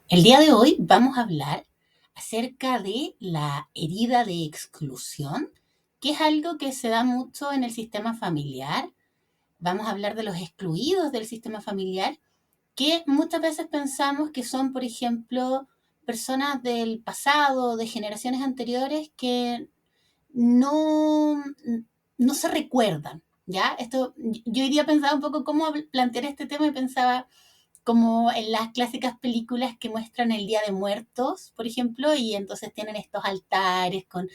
El día de hoy vamos a hablar acerca de la herida de exclusión, que es algo que se da mucho en el sistema familiar. Vamos a hablar de los excluidos del sistema familiar, que muchas veces pensamos que son, por ejemplo, personas del pasado, de generaciones anteriores, que no, no se recuerdan. ¿Ya? Yo hoy día pensaba un poco cómo plantear este tema y pensaba como en las clásicas películas que muestran el Día de Muertos, por ejemplo, y entonces tienen estos altares con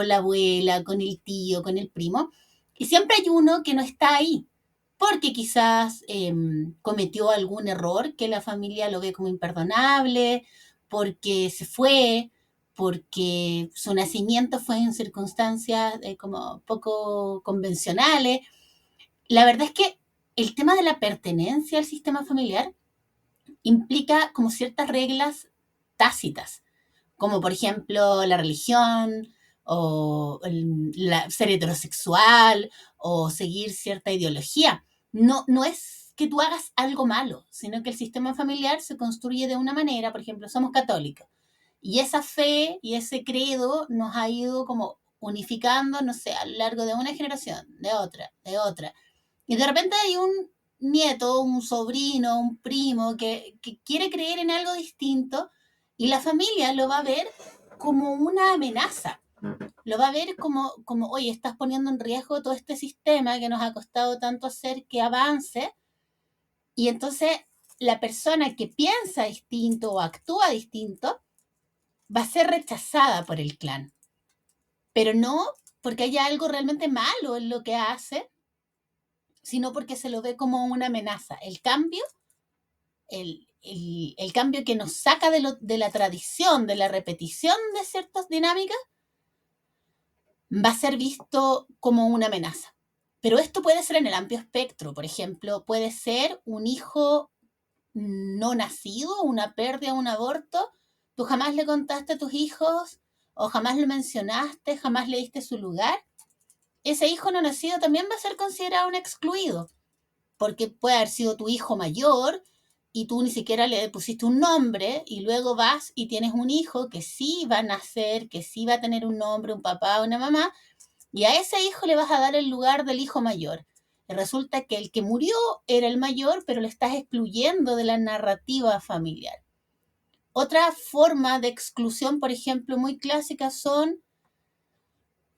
la abuela, con el tío, con el primo, y siempre hay uno que no está ahí, porque quizás cometió algún error que la familia lo ve como imperdonable, porque se fue, porque su nacimiento fue en circunstancias como poco convencionales. La verdad es que el tema de la pertenencia al sistema familiar implica como ciertas reglas tácitas, como por ejemplo la religión o ser heterosexual o seguir cierta ideología. No es que tú hagas algo malo, sino que el sistema familiar se construye de una manera, por ejemplo, somos católicos, y esa fe y ese credo nos ha ido como unificando, no sé, a lo largo de una generación, de otra, de otra. Y de repente hay un nieto, un sobrino, un primo que quiere creer en algo distinto y la familia lo va a ver como una amenaza. Lo va a ver como, oye, estás poniendo en riesgo todo este sistema que nos ha costado tanto hacer que avance. Y entonces la persona que piensa distinto o actúa distinto va a ser rechazada por el clan. Pero no porque haya algo realmente malo en lo que hace, sino porque se lo ve como una amenaza. El cambio que nos saca de la tradición, de la repetición de ciertas dinámicas, va a ser visto como una amenaza. Pero esto puede ser en el amplio espectro. Por ejemplo, puede ser un hijo no nacido, una pérdida, un aborto. Tú jamás le contaste a tus hijos o jamás lo mencionaste, jamás le diste su lugar. Ese hijo no nacido también va a ser considerado un excluido, porque puede haber sido tu hijo mayor y tú ni siquiera le pusiste un nombre y luego vas y tienes un hijo que sí va a nacer, que sí va a tener un nombre, un papá, una mamá, y a ese hijo le vas a dar el lugar del hijo mayor. Y resulta que el que murió era el mayor, pero lo estás excluyendo de la narrativa familiar. Otra forma de exclusión, por ejemplo, muy clásica son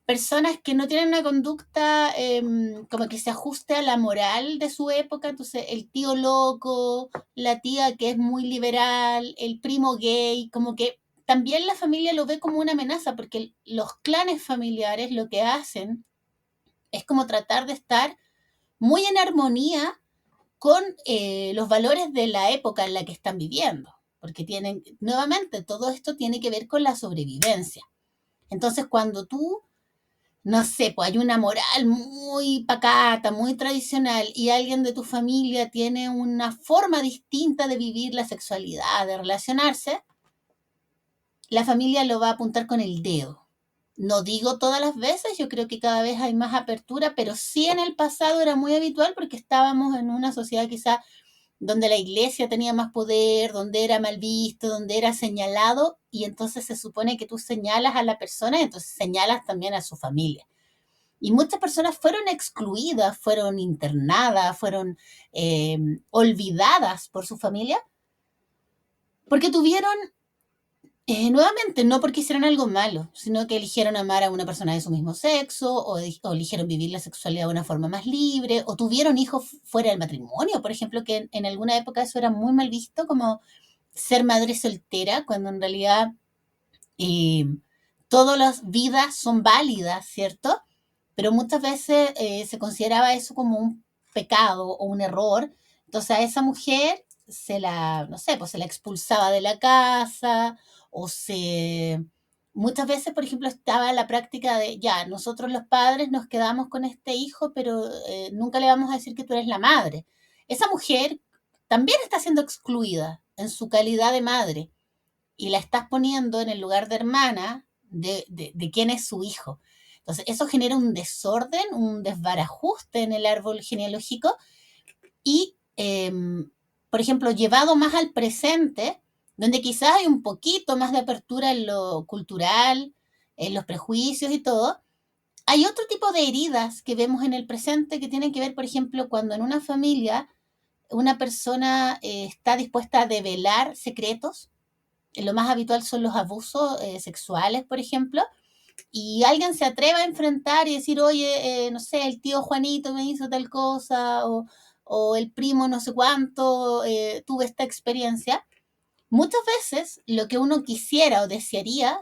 personas que no tienen una conducta como que se ajuste a la moral de su época, entonces el tío loco, la tía que es muy liberal, el primo gay, como que también la familia lo ve como una amenaza, porque los clanes familiares lo que hacen es como tratar de estar muy en armonía con los valores de la época en la que están viviendo, porque tienen, nuevamente, todo esto tiene que ver con la sobrevivencia. Entonces, cuando tú no sé, pues hay una moral muy pacata, muy tradicional y alguien de tu familia tiene una forma distinta de vivir la sexualidad, de relacionarse, la familia lo va a apuntar con el dedo. No digo todas las veces, yo creo que cada vez hay más apertura, pero sí en el pasado era muy habitual porque estábamos en una sociedad quizá donde la iglesia tenía más poder, donde era mal visto, donde era señalado, y entonces se supone que tú señalas a la persona y entonces señalas también a su familia. Y muchas personas fueron excluidas, fueron internadas, fueron eh, olvidadas por su familia, porque tuvieron, nuevamente, no porque hicieron algo malo, sino que eligieron amar a una persona de su mismo sexo, o eligieron vivir la sexualidad de una forma más libre, o tuvieron hijos fuera del matrimonio, por ejemplo, que en alguna época eso era muy mal visto, como ser madre soltera, cuando en realidad eh, todas las vidas son válidas, ¿cierto? Pero muchas veces se consideraba eso como un pecado o un error. Entonces a esa mujer se la, no sé, pues se la expulsaba de la casa o se... Muchas veces, por ejemplo, estaba la práctica de, ya, nosotros los padres nos quedamos con este hijo, pero nunca le vamos a decir que tú eres la madre. Esa mujer también está siendo excluida en su calidad de madre y la estás poniendo en el lugar de hermana de quién es su hijo. Entonces, eso genera un desorden, un desbarajuste en el árbol genealógico y, por ejemplo, llevado más al presente, donde quizás hay un poquito más de apertura en lo cultural, en los prejuicios y todo, hay otro tipo de heridas que vemos en el presente que tienen que ver, por ejemplo, cuando en una familia una persona está dispuesta a develar secretos. Lo más habitual son los abusos sexuales, por ejemplo, y alguien se atreve a enfrentar y decir, oye, no sé, el tío Juanito me hizo tal cosa, o el primo no sé cuánto, tuve esta experiencia. Muchas veces lo que uno quisiera o desearía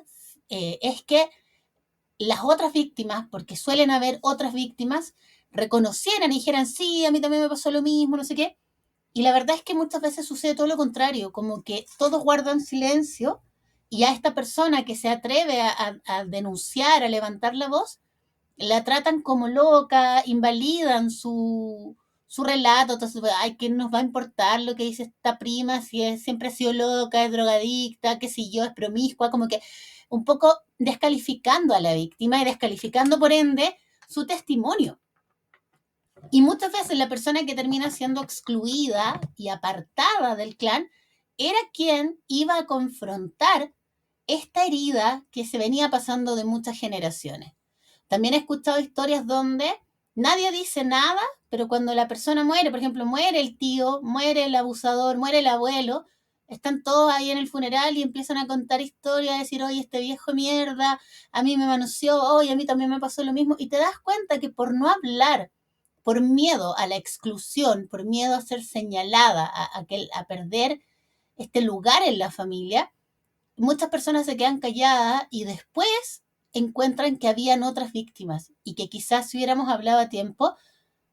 es que las otras víctimas, porque suelen haber otras víctimas, reconocieran y dijeran, sí, a mí también me pasó lo mismo, no sé qué. Y la verdad es que muchas veces sucede todo lo contrario, como que todos guardan silencio y a esta persona que se atreve a denunciar, a levantar la voz, la tratan como loca, invalidan su relato. Entonces, ay, ¿qué nos va a importar lo que dice esta prima si es, siempre ha sido loca, es drogadicta, qué sé yo, es promiscua? Como que un poco descalificando a la víctima y descalificando por ende su testimonio. Y muchas veces la persona que termina siendo excluida y apartada del clan era quien iba a confrontar esta herida que se venía pasando de muchas generaciones. También he escuchado historias donde nadie dice nada, pero cuando la persona muere, por ejemplo, muere el tío, muere el abusador, muere el abuelo, están todos ahí en el funeral y empiezan a contar historias, a decir, oye, este viejo mierda, a mí me manoseó, oye, a mí también me pasó lo mismo, y te das cuenta que por no hablar, por miedo a la exclusión, por miedo a ser señalada, a perder este lugar en la familia, muchas personas se quedan calladas y después encuentran que habían otras víctimas y que quizás si hubiéramos hablado a tiempo,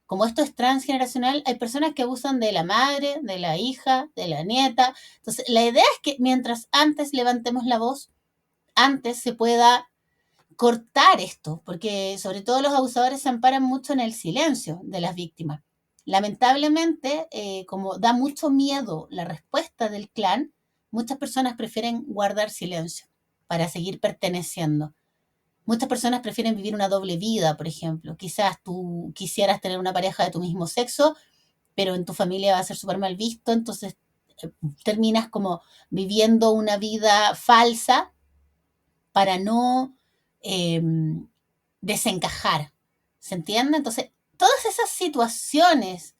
como esto es transgeneracional, hay personas que abusan de la madre, de la hija, de la nieta. Entonces, la idea es que mientras antes levantemos la voz, antes se pueda cortar esto, porque sobre todo los abusadores se amparan mucho en el silencio de las víctimas. Lamentablemente, como da mucho miedo la respuesta del clan, muchas personas prefieren guardar silencio para seguir perteneciendo. Muchas personas prefieren vivir una doble vida, por ejemplo. Quizás tú quisieras tener una pareja de tu mismo sexo, pero en tu familia va a ser súper mal visto, entonces terminas como viviendo una vida falsa para no eh, desencajar. ¿Se entiende? Entonces, todas esas situaciones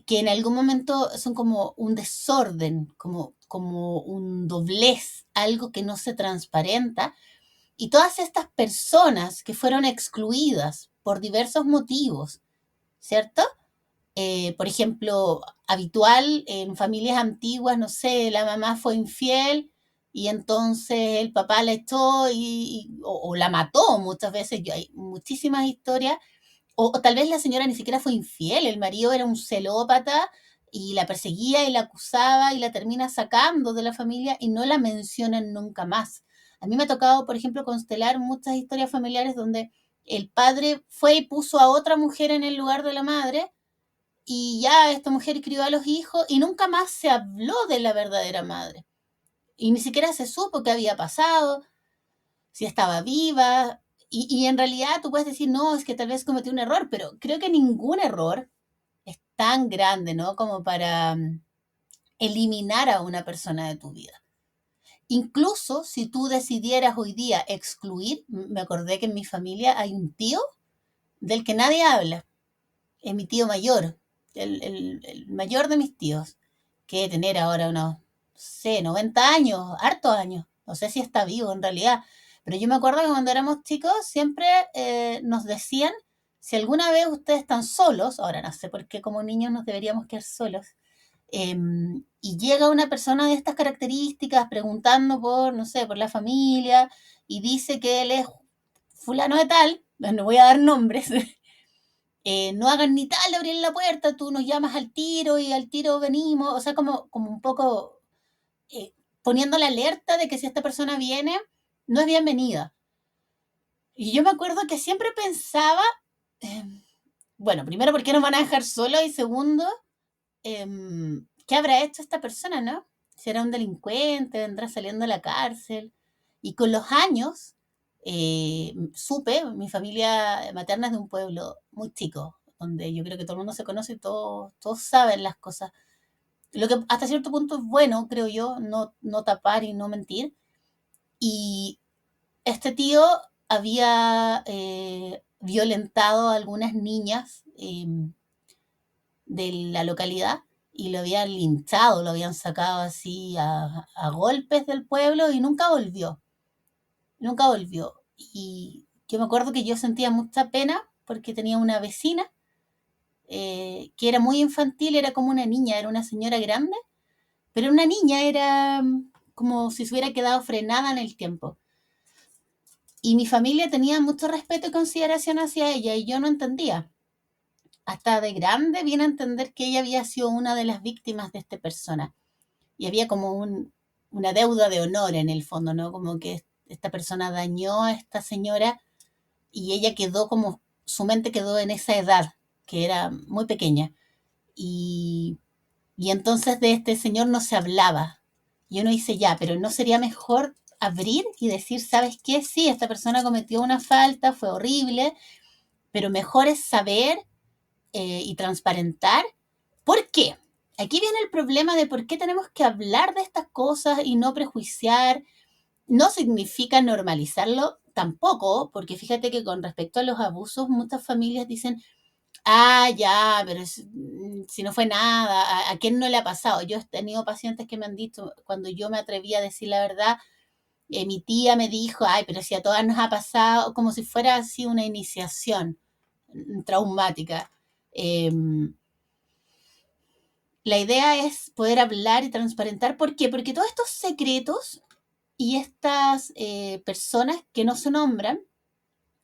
que en algún momento son como un desorden, como un doblez, algo que no se transparenta, y todas estas personas que fueron excluidas por diversos motivos, ¿cierto? Por ejemplo, habitual en familias antiguas, no sé, la mamá fue infiel y entonces el papá la echó o la mató muchas veces. Hay muchísimas historias. O tal vez la señora ni siquiera fue infiel, el marido era un celópata y la perseguía y la acusaba y la termina sacando de la familia y no la mencionan nunca más. A mí me ha tocado, por ejemplo, constelar muchas historias familiares donde el padre fue y puso a otra mujer en el lugar de la madre y ya esta mujer crió a los hijos y nunca más se habló de la verdadera madre. Y ni siquiera se supo qué había pasado, si estaba viva. Y en realidad tú puedes decir, no, es que tal vez cometí un error, pero creo que ningún error es tan grande, ¿no? Como para eliminar a una persona de tu vida. Incluso si tú decidieras hoy día excluir, me acordé que en mi familia hay un tío del que nadie habla, es mi tío mayor, el mayor de mis tíos, que debe tener ahora unos, no sé, 90 años, hartos años, no sé si está vivo en realidad, pero yo me acuerdo que cuando éramos chicos siempre nos decían, si alguna vez ustedes están solos, ahora no sé por qué como niños nos deberíamos quedar solos, y llega una persona de estas características preguntando por, no sé, por la familia, y dice que él es fulano de tal, no voy a dar nombres, no hagan ni tal de abrir la puerta, tú nos llamas al tiro y al tiro venimos, o sea, como un poco eh, poniendo la alerta de que si esta persona viene, no es bienvenida. Y yo me acuerdo que siempre pensaba, eh, bueno, primero, ¿por qué nos van a dejar solos? Y segundo, ¿qué habrá hecho esta persona, no? ¿Será un delincuente? ¿Vendrá saliendo de la cárcel? Y con los años, supe, mi familia materna es de un pueblo muy chico, donde yo creo que todo el mundo se conoce y todos saben las cosas. Lo que hasta cierto punto es bueno, creo yo, no tapar y no mentir. Y este tío había violentado a algunas niñas de la localidad y lo habían linchado, lo habían sacado así a golpes del pueblo y nunca volvió, nunca volvió. Y yo me acuerdo que yo sentía mucha pena porque tenía una vecina que era muy infantil, era como una niña, era una señora grande, pero una niña era como si se hubiera quedado frenada en el tiempo. Y mi familia tenía mucho respeto y consideración hacia ella y yo no entendía. Hasta de grande vine a entender que ella había sido una de las víctimas de esta persona. Y había como una deuda de honor en el fondo, ¿no? Como que esta persona dañó a esta señora y ella quedó como, su mente quedó en esa edad, que era muy pequeña. Y, y entonces de este señor no se hablaba. Y uno dice, ya, pero ¿no sería mejor abrir y decir, ¿sabes qué? Sí, esta persona cometió una falta, fue horrible, pero mejor es saber y transparentar. ¿Por qué? Aquí viene el problema de por qué tenemos que hablar de estas cosas y no prejuiciar. No significa normalizarlo tampoco, porque fíjate que con respecto a los abusos, muchas familias dicen, ah, ya, pero si no fue nada, ¿a quién no le ha pasado? Yo he tenido pacientes que me han dicho, cuando yo me atreví a decir la verdad, mi tía me dijo, ay, pero si a todas nos ha pasado, como si fuera así una iniciación traumática. Eh, la idea es poder hablar y transparentar. ¿Por qué? Porque todos estos secretos y estas personas que no se nombran,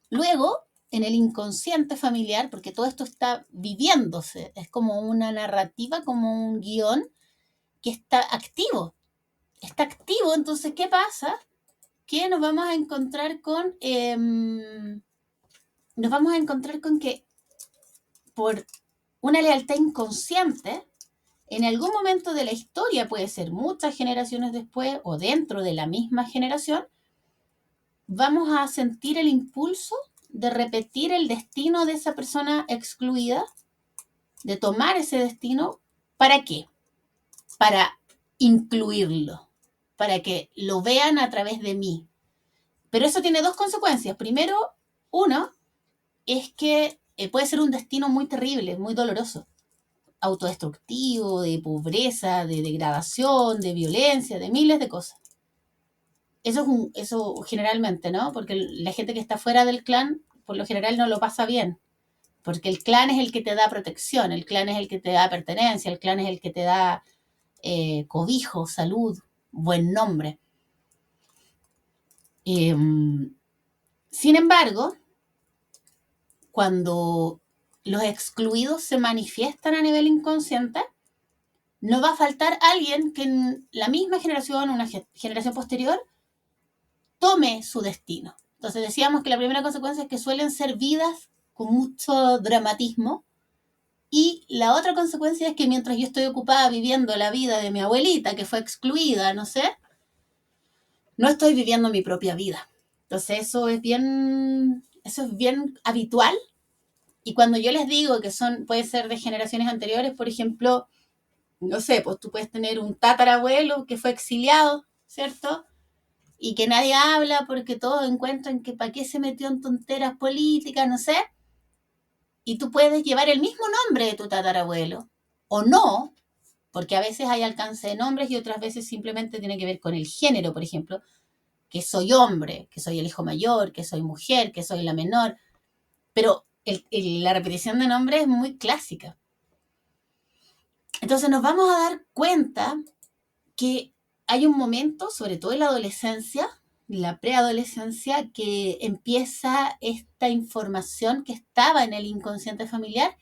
luego en el inconsciente familiar, porque todo esto está viviéndose, es como una narrativa, como un guión que está activo, entonces, ¿qué pasa? Que nos vamos a encontrar con que por una lealtad inconsciente, en algún momento de la historia, puede ser muchas generaciones después o dentro de la misma generación, vamos a sentir el impulso de repetir el destino de esa persona excluida, de tomar ese destino. ¿Para qué? Para incluirlo, para que lo vean a través de mí. Pero eso tiene dos consecuencias. Primero, uno, es que puede ser un destino muy terrible, muy doloroso, autodestructivo, de pobreza, de degradación, de violencia, de miles de cosas. Eso generalmente, ¿no? Porque la gente que está fuera del clan, por lo general no lo pasa bien. Porque el clan es el que te da protección, el clan es el que te da pertenencia, el clan es el que te da cobijo, salud, buen nombre. Eh, Sin embargo, cuando los excluidos se manifiestan a nivel inconsciente, no va a faltar alguien que en la misma generación, una generación posterior, tome su destino. Entonces decíamos que la primera consecuencia es que suelen ser vidas con mucho dramatismo, y la otra consecuencia es que mientras yo estoy ocupada viviendo la vida de mi abuelita, que fue excluida, no sé, no estoy viviendo mi propia vida. Entonces eso es bien habitual. Y cuando yo les digo que puede ser de generaciones anteriores, por ejemplo, no sé, pues tú puedes tener un tatarabuelo que fue exiliado, ¿cierto? Y que nadie habla porque todos encuentran que para qué se metió en tonteras políticas, no sé. Y tú puedes llevar el mismo nombre de tu tatarabuelo, o no, porque a veces hay alcance de nombres y otras veces simplemente tiene que ver con el género, por ejemplo, que soy hombre, que soy el hijo mayor, que soy mujer, que soy la menor, pero la repetición de nombres es muy clásica. Entonces nos vamos a dar cuenta que hay un momento, sobre todo en la adolescencia, la preadolescencia, que empieza esta información que estaba en el inconsciente familiar,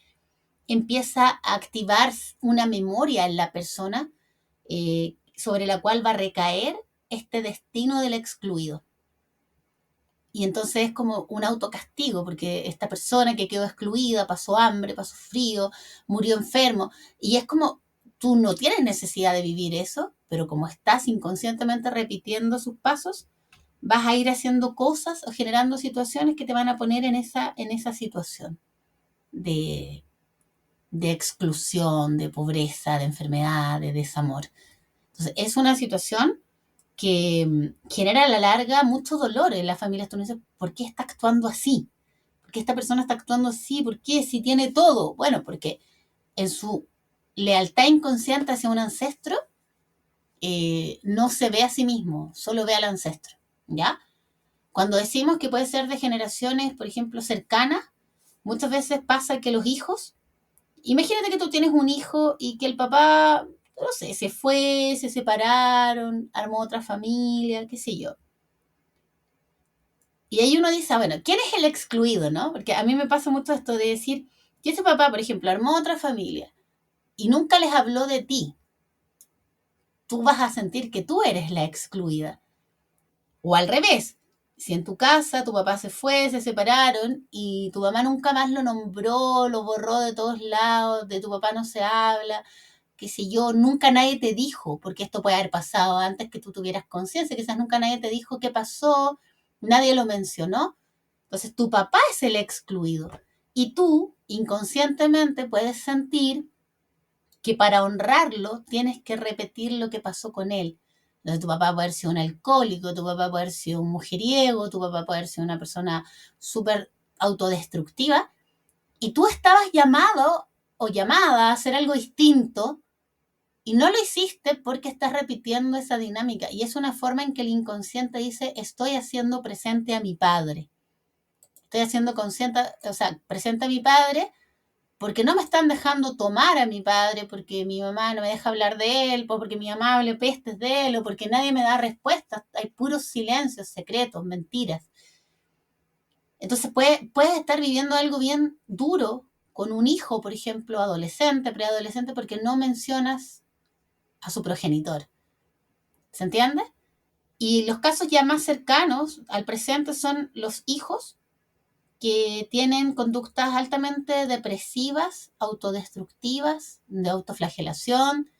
empieza a activar una memoria en la persona sobre la cual va a recaer este destino del excluido. Y entonces es como un autocastigo, porque esta persona que quedó excluida pasó hambre, pasó frío, murió enfermo. Y es como, tú no tienes necesidad de vivir eso, pero como estás inconscientemente repitiendo sus pasos, vas a ir haciendo cosas o generando situaciones que te van a poner en esa situación de, de exclusión, de pobreza, de enfermedad, de desamor. Entonces, es una situación que genera a la larga mucho dolor en las familias. Tú no dices, ¿por qué está actuando así? ¿Por qué esta persona está actuando así? ¿Por qué? Si tiene todo. Bueno, porque en su lealtad inconsciente hacia un ancestro, no se ve a sí mismo, solo ve al ancestro, ¿ya? Cuando decimos que puede ser de generaciones, por ejemplo, cercanas, muchas veces pasa que los hijos, imagínate que tú tienes un hijo y que el papá, no sé, se fue, se separaron, armó otra familia, qué sé yo. Y ahí uno dice, bueno, ¿quién es el excluido, no? Porque a mí me pasa mucho esto de decir que ese papá, por ejemplo, armó otra familia y nunca les habló de ti. Tú vas a sentir que tú eres la excluida. O al revés, si en tu casa tu papá se fue, se separaron y tu mamá nunca más lo nombró, lo borró de todos lados, de tu papá no se habla, qué sé yo, nunca nadie te dijo, porque esto puede haber pasado antes que tú tuvieras conciencia, quizás nunca nadie te dijo qué pasó, nadie lo mencionó. Entonces tu papá es el excluido y tú inconscientemente puedes sentir que para honrarlo tienes que repetir lo que pasó con él. Entonces, tu papá puede haber sido un alcohólico, tu papá puede haber sido un mujeriego, tu papá puede haber sido una persona súper autodestructiva y tú estabas llamado o llamada a hacer algo distinto y no lo hiciste porque estás repitiendo esa dinámica. Y es una forma en que el inconsciente dice, estoy haciendo presente a mi padre. Estoy haciendo consciente, o sea, presente a mi padre porque no me están dejando tomar a mi padre, porque mi mamá no me deja hablar de él, porque mi mamá hable pestes de él, o porque nadie me da respuestas. Hay puros silencios, secretos, mentiras. Entonces puedes estar viviendo algo bien duro con un hijo, por ejemplo, adolescente, preadolescente, porque no mencionas a su progenitor. ¿Se entiende? Y los casos ya más cercanos al presente son los hijos que tienen conductas altamente depresivas, autodestructivas, de autoflagelación,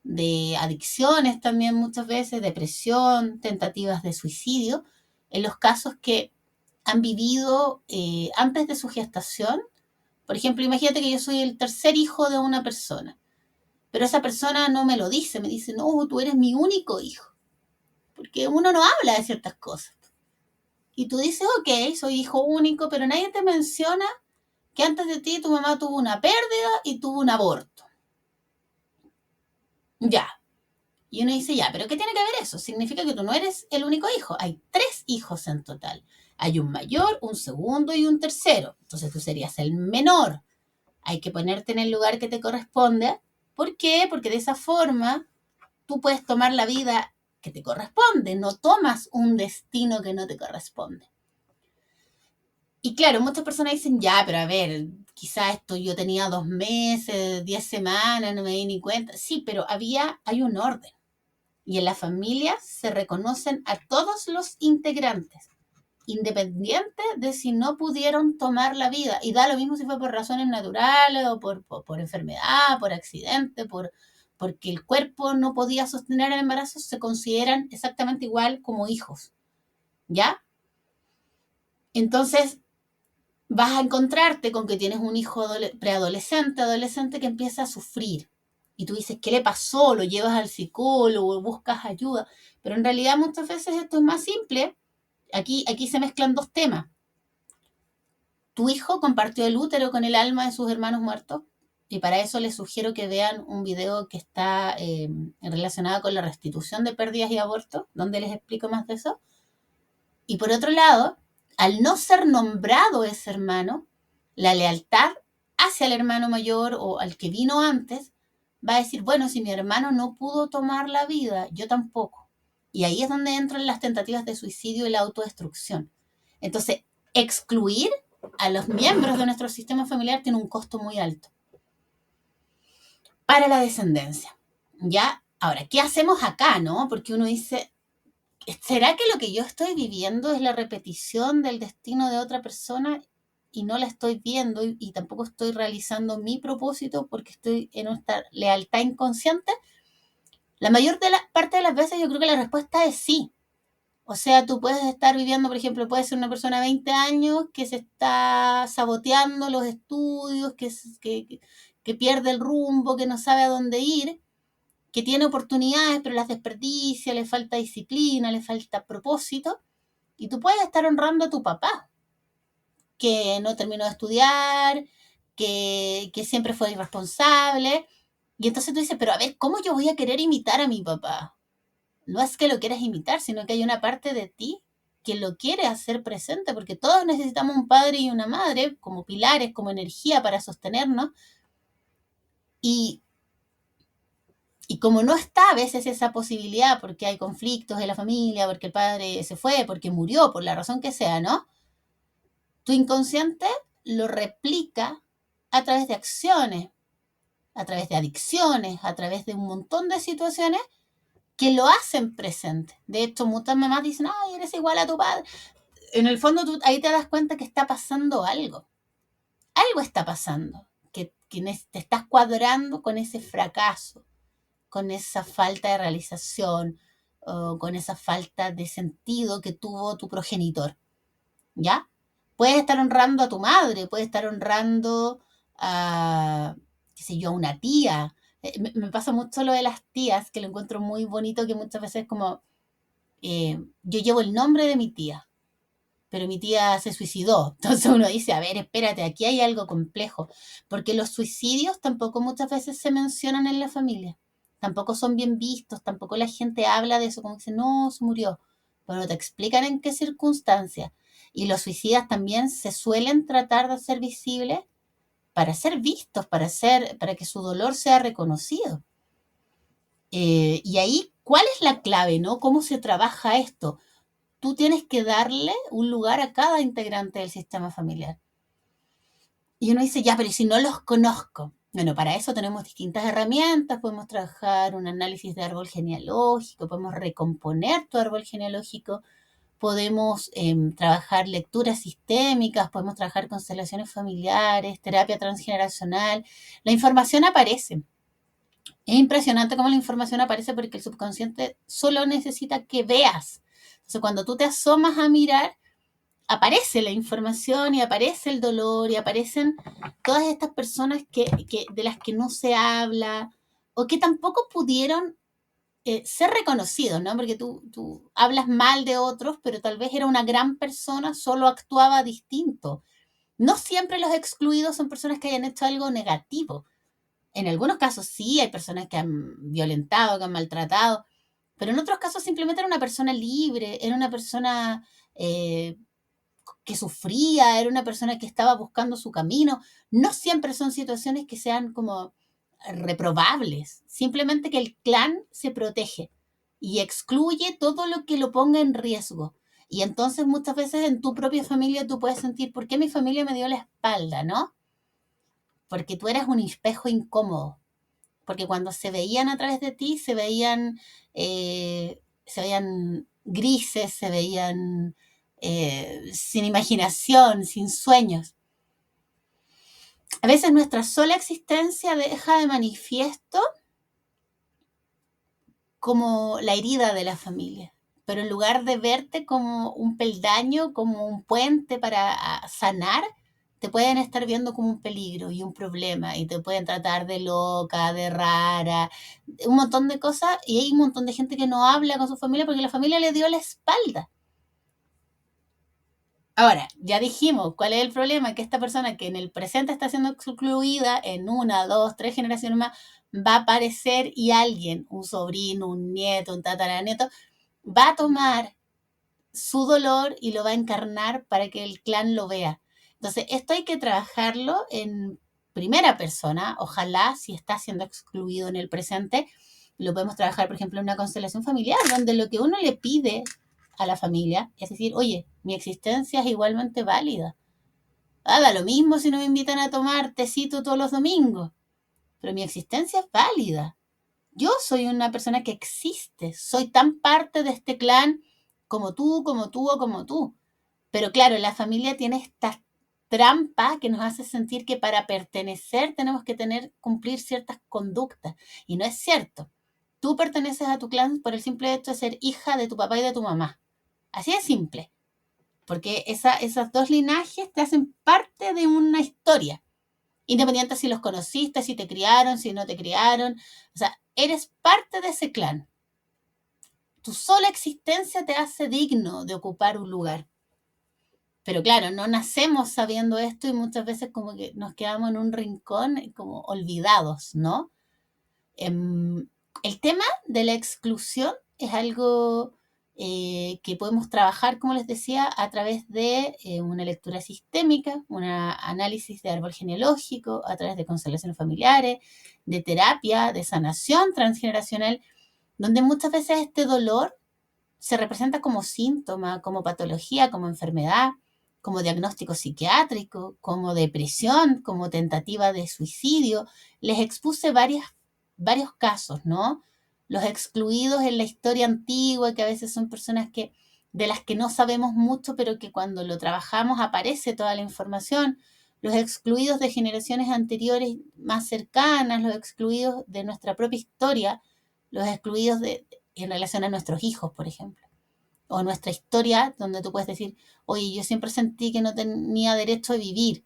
de adicciones también muchas veces, depresión, tentativas de suicidio, en los casos que han vivido antes de su gestación. Por ejemplo, imagínate que yo soy el tercer hijo de una persona, pero esa persona no me lo dice, me dice, no, tú eres mi único hijo, porque uno no habla de ciertas cosas. Y tú dices, ok, soy hijo único, pero nadie te menciona que antes de ti tu mamá tuvo una pérdida y tuvo un aborto. Ya. Y uno dice, ya, pero ¿qué tiene que ver eso? Significa que tú no eres el único hijo. Hay 3 hijos en total. Hay un mayor, un segundo y un tercero. Entonces tú serías el menor. Hay que ponerte en el lugar que te corresponde. ¿Por qué? Porque de esa forma tú puedes tomar la vida que te corresponde. No tomas un destino que no te corresponde. Y claro, muchas personas dicen, ya, pero a ver, quizás esto yo tenía 2 meses, 10 semanas, no me di ni cuenta. Sí, pero hay un orden. Y en la familia se reconocen a todos los integrantes, independiente de si no pudieron tomar la vida. Y da lo mismo si fue por razones naturales o por enfermedad, por accidente, porque el cuerpo no podía sostener el embarazo, se consideran exactamente igual como hijos. ¿Ya? Entonces, vas a encontrarte con que tienes un hijo preadolescente, adolescente que empieza a sufrir. Y tú dices, ¿qué le pasó? Lo llevas al psicólogo, buscas ayuda. Pero en realidad muchas veces esto es más simple. Aquí se mezclan 2 temas. Tu hijo compartió el útero con el alma de sus hermanos muertos. Y para eso les sugiero que vean un video que está relacionado con la restitución de pérdidas y abortos, donde les explico más de eso. Y por otro lado, al no ser nombrado ese hermano, la lealtad hacia el hermano mayor o al que vino antes va a decir, bueno, si mi hermano no pudo tomar la vida, yo tampoco. Y ahí es donde entran las tentativas de suicidio y la autodestrucción. Entonces, excluir a los miembros de nuestro sistema familiar tiene un costo muy alto para la descendencia. ¿Ya? Ahora, ¿qué hacemos acá, no? Porque uno dice, ¿será que lo que yo estoy viviendo es la repetición del destino de otra persona y no la estoy viendo y tampoco estoy realizando mi propósito porque estoy en esta lealtad inconsciente? La mayor de la parte de las veces yo creo que la respuesta es sí. O sea, tú puedes estar viviendo, por ejemplo, puede ser una persona de 20 años que se está saboteando los estudios, que que pierde el rumbo, que no sabe a dónde ir, que tiene oportunidades pero las desperdicia, le falta disciplina, le falta propósito. Y tú puedes estar honrando a tu papá, que no terminó de estudiar, que siempre fue irresponsable. Y entonces tú dices, pero a ver, ¿cómo yo voy a querer imitar a mi papá? No es que lo quieras imitar, sino que hay una parte de ti que lo quiere hacer presente, porque todos necesitamos un padre y una madre como pilares, como energía para sostenernos. Y, y como no está a veces esa posibilidad, porque hay conflictos en la familia, porque el padre se fue, porque murió, por la razón que sea, ¿no? Tu inconsciente lo replica a través de acciones, a través de adicciones, a través de un montón de situaciones que lo hacen presente. De hecho, muchas mamás dicen, ay, eres igual a tu padre. En el fondo, tú ahí te das cuenta que está pasando algo. Algo está pasando, que te estás cuadrando con ese fracaso, con esa falta de realización, o con esa falta de sentido que tuvo tu progenitor. ¿Ya? Puedes estar honrando a tu madre, puedes estar honrando a, qué sé yo, a una tía. Me pasa mucho lo de las tías, que lo encuentro muy bonito, que muchas veces como, yo llevo el nombre de mi tía, pero mi tía se suicidó. Entonces uno dice, a ver, espérate, aquí hay algo complejo, porque los suicidios tampoco muchas veces se mencionan en la familia, tampoco son bien vistos, tampoco la gente habla de eso, como que dice, no, se murió. Bueno, te explican en qué circunstancias. Y los suicidas también se suelen tratar de hacer visibles para ser vistos, para que su dolor sea reconocido. Y ahí, ¿cuál es la clave, no? ¿Cómo se trabaja esto? Tú tienes que darle un lugar a cada integrante del sistema familiar. Y uno dice, ya, pero ¿y si no los conozco? Bueno, para eso tenemos distintas herramientas, podemos trabajar un análisis de árbol genealógico, podemos recomponer tu árbol genealógico, podemos trabajar lecturas sistémicas, podemos trabajar constelaciones familiares, terapia transgeneracional. La información aparece. Es impresionante cómo la información aparece porque el subconsciente solo necesita que veas. Entonces, cuando tú te asomas a mirar, aparece la información y aparece el dolor y aparecen todas estas personas de las que no se habla o que tampoco pudieron ser reconocidos, ¿no? Porque tú hablas mal de otros, pero tal vez era una gran persona, solo actuaba distinto. No siempre los excluidos son personas que hayan hecho algo negativo. En algunos casos sí, hay personas que han violentado, que han maltratado, pero en otros casos simplemente era una persona libre, era una persona que sufría, era una persona que estaba buscando su camino. No siempre son situaciones que sean como reprobables, simplemente que el clan se protege y excluye todo lo que lo ponga en riesgo. Y entonces muchas veces en tu propia familia tú puedes sentir, ¿por qué mi familia me dio la espalda, no? Porque tú eras un espejo incómodo. Porque cuando se veían a través de ti, se veían grises, se veían sin imaginación, sin sueños. A veces nuestra sola existencia deja de manifiesto como la herida de la familia, pero en lugar de verte como un peldaño, como un puente para sanar, te pueden estar viendo como un peligro y un problema y te pueden tratar de loca, de rara, un montón de cosas y hay un montón de gente que no habla con su familia porque la familia le dio la espalda. Ahora, ya dijimos cuál es el problema, que esta persona que en el presente está siendo excluida en una, dos, tres generaciones más, va a aparecer y alguien, un sobrino, un nieto, un tataranieto, va a tomar su dolor y lo va a encarnar para que el clan lo vea. Entonces, esto hay que trabajarlo en primera persona, ojalá si está siendo excluido en el presente, lo podemos trabajar, por ejemplo, en una constelación familiar, donde lo que uno le pide a la familia es decir, oye, mi existencia es igualmente válida. Da lo mismo si no me invitan a tomar tecito todos los domingos, pero mi existencia es válida. Yo soy una persona que existe, soy tan parte de este clan como tú, como tú o como tú. Pero claro, la familia tiene esta trampa que nos hace sentir que para pertenecer tenemos que cumplir ciertas conductas. Y no es cierto. Tú perteneces a tu clan por el simple hecho de ser hija de tu papá y de tu mamá. Así de simple. Porque esos dos linajes te hacen parte de una historia. Independiente si los conociste, si te criaron, si no te criaron. O sea, eres parte de ese clan. Tu sola existencia te hace digno de ocupar un lugar. Pero claro, no nacemos sabiendo esto y muchas veces como que nos quedamos en un rincón como olvidados, ¿no? El tema de la exclusión es algo que podemos trabajar, como les decía, a través de una lectura sistémica, un análisis de árbol genealógico, a través de constelaciones familiares, de terapia, de sanación transgeneracional, donde muchas veces este dolor se representa como síntoma, como patología, como enfermedad, como diagnóstico psiquiátrico, como depresión, como tentativa de suicidio. Les expuse varios casos, ¿no? Los excluidos en la historia antigua, que a veces son personas de las que no sabemos mucho, pero que cuando lo trabajamos aparece toda la información. Los excluidos de generaciones anteriores más cercanas, los excluidos de nuestra propia historia, los excluidos en relación a nuestros hijos, por ejemplo. O nuestra historia, donde tú puedes decir, oye, yo siempre sentí que no tenía derecho a vivir.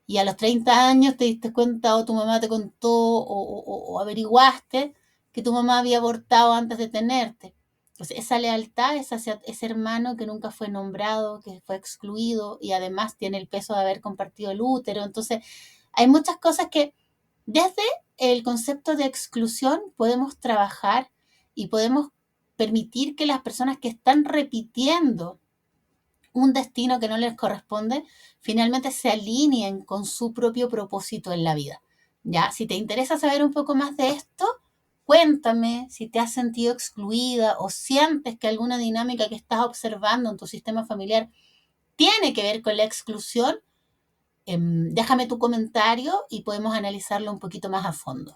Y a los 30 años te diste cuenta o tu mamá te contó o averiguaste que tu mamá había abortado antes de tenerte. Entonces, esa lealtad es hacia ese hermano que nunca fue nombrado, que fue excluido y además tiene el peso de haber compartido el útero. Entonces, hay muchas cosas que desde el concepto de exclusión podemos trabajar y podemos permitir que las personas que están repitiendo un destino que no les corresponde, finalmente se alineen con su propio propósito en la vida. Ya, si te interesa saber un poco más de esto, cuéntame si te has sentido excluida o sientes que alguna dinámica que estás observando en tu sistema familiar tiene que ver con la exclusión. Déjame tu comentario y podemos analizarlo un poquito más a fondo.